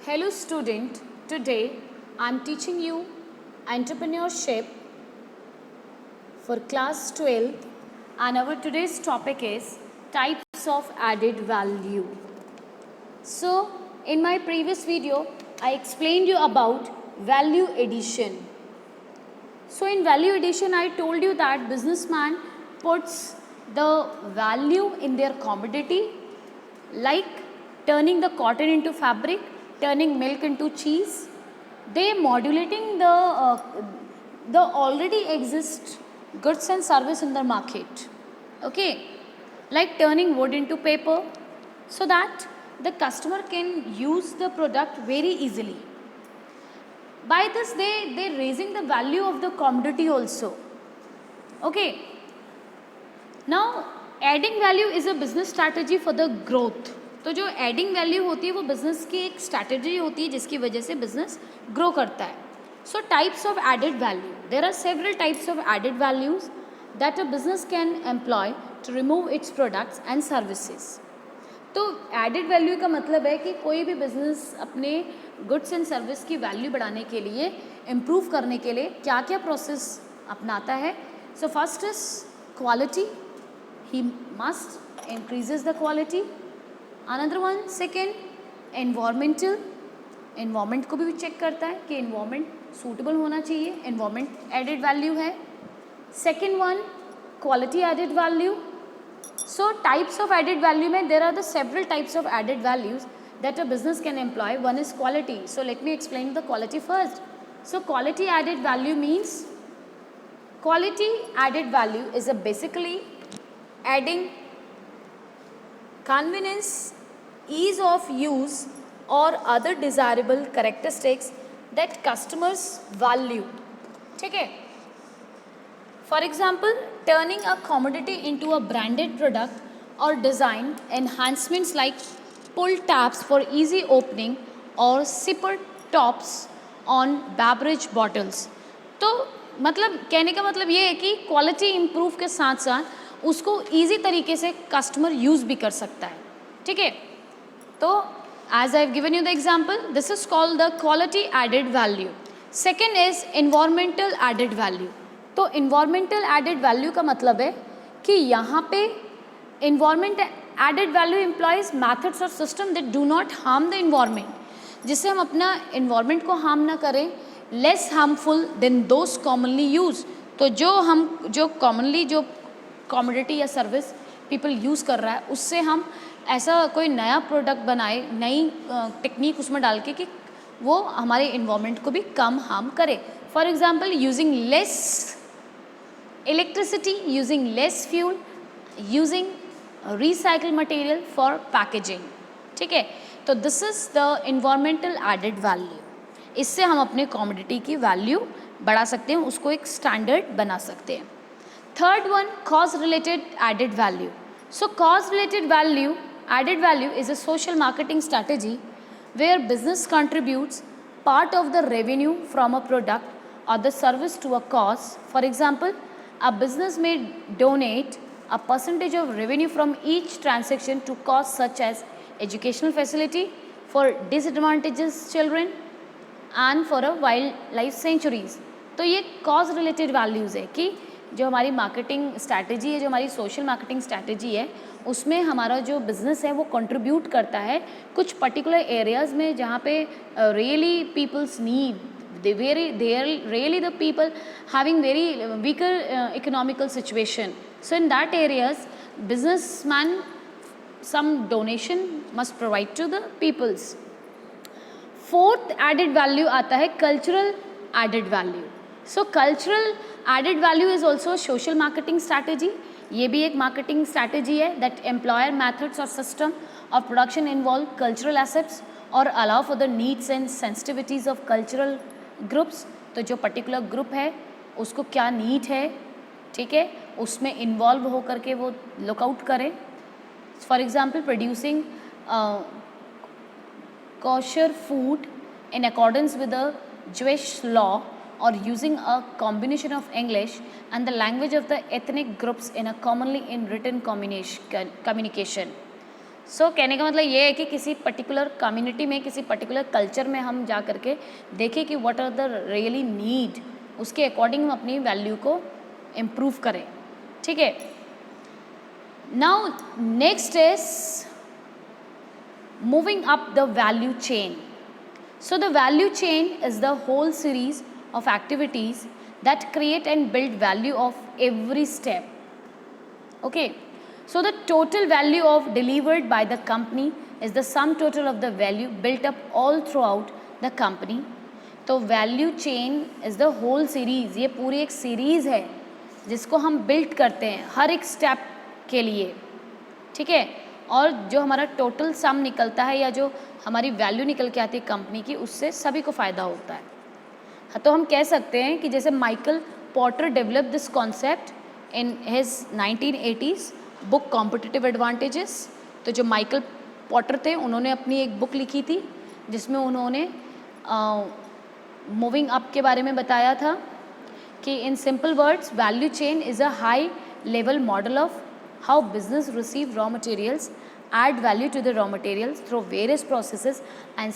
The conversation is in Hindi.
Hello student, today I am teaching you entrepreneurship for class 12 and our today's topic is types of added value. So in my previous video I explained you about value addition. So in value addition I told you that businessman puts the value in their commodity like turning the cotton into fabric, turning milk into cheese. They modulating the already exist goods and service in the market. Okay, like turning wood into paper so that the customer can use the product very easily. By this they raising the value of the commodity also. Okay, now adding value is a business strategy for the growth. तो जो एडिंग वैल्यू होती है वो बिजनेस की एक स्ट्रैटेजी होती है जिसकी वजह से बिजनेस ग्रो करता है. So types of added value, there are several types of added values that a business can employ to remove its products and services. तो एडेड वैल्यू का मतलब है कि कोई भी बिजनेस अपने गुड्स एंड सर्विस की वैल्यू बढ़ाने के लिए, इम्प्रूव करने के लिए क्या क्या प्रोसेस अपनाता है. So first is quality. He must increases the quality. Another one, second, environmental. Environment को भी check करता है कि environment suitable होना चाहिए. Environment added value है. Second one, quality added value. So types of added value में there are the several types of added values that a business can employ. One is quality. So let me explain the quality first. So quality added value means quality added value is a basically adding convenience, ease of use or other desirable characteristics that customers value. ठीक है. For example, turning a commodity into a branded product or design enhancements like pull tabs for easy opening or zipper tops on beverage bottles. तो मतलब कहने का मतलब ये है कि क्वालिटी इम्प्रूव के साथ साथ उसको ईजी तरीके से कस्टमर यूज़ भी कर सकता है. ठीक है. तो as I have given you the example, this is called the quality added value. Second is environmental added value. तो इन्वायरमेंटल एडेड वैल्यू का मतलब है कि यहाँ पे environment added value employs methods और system that do not harm the environment, जिससे हम अपना इन्वायरमेंट को हार्म ना करें, less harmful than those commonly use. तो जो कॉमनली जो कमोडिटी या सर्विस पीपल यूज़ कर रहा है उससे हम ऐसा कोई नया प्रोडक्ट बनाए, नई टेक्निक उसमें डाल के कि वो हमारे इन्वायरमेंट को भी कम हार्म करे. For example, using less electricity, using less fuel, using recycle material for packaging. ठीक है. तो this is the environmental added value. इससे हम अपने कमोडिटी की वैल्यू बढ़ा सकते हैं, उसको एक स्टैंडर्ड बना सकते हैं. Third one, cause related added value. So cause related value, added value is a social marketing strategy where business contributes part of the revenue from a product or the service to a cause. For example, a business may donate a percentage of revenue from each transaction to cause such as educational facility for disadvantaged children and for a wildlife sanctuaries. तो ये cause related values है कि जो हमारी मार्केटिंग स्ट्रैटेजी है, जो हमारी सोशल मार्केटिंग स्ट्रैटेजी है, उसमें हमारा जो बिज़नेस है वो कंट्रीब्यूट करता है कुछ पर्टिकुलर एरियाज़ में जहाँ पे really peoples need, they are really the people having very weaker economical situation. So in that areas businessman some donation must provide to the peoples. Fourth added value आता है cultural added value. So cultural added value is also social marketing strategy. ये भी एक मार्केटिंग स्ट्रैटेजी है दैट एम्प्लॉयर मैथड्स और system of production involve cultural assets और allow for the needs and sensitivities of cultural groups. तो जो पर्टिकुलर ग्रुप है उसको क्या नीड है, ठीक है, उसमें इन्वॉल्व होकर के वो लुकआउट करें. For example, producing kosher food in accordance with the Jewish law or using a combination of English and the language of the ethnic groups in a commonly in written communication. सो कहने का मतलब ये है कि किसी पर्टिकुलर कम्युनिटी में, किसी पर्टिकुलर कल्चर में हम जा करके देखें कि what are the really need, उसके अकॉर्डिंग हम अपनी वैल्यू को इम्प्रूव करें. ठीक है. Now next is moving up the value chain. So the value chain is the whole series of activities that create and build value of every step. Okay. So the total value of delivered by the company is the sum total of the value built up all throughout the company. तो value chain is the whole series, ये पूरी एक सीरीज़ है जिसको हम बिल्ड करते हैं हर एक स्टेप के लिए. ठीक है. और जो हमारा टोटल सम निकलता है या जो हमारी वैल्यू निकल के आती है कंपनी की, उससे सभी को फ़ायदा होता है. हाँ, तो हम कह सकते हैं कि जैसे Michael Potter develop this concept in his 1980s book competitive advantages. तो जो माइकल पॉटर थे उन्होंने अपनी एक बुक लिखी थी जिसमें उन्होंने मूविंग अप के बारे में बताया था कि in simple words value chain is a high level model of how business receive raw materials, add value to the raw materials through various processes and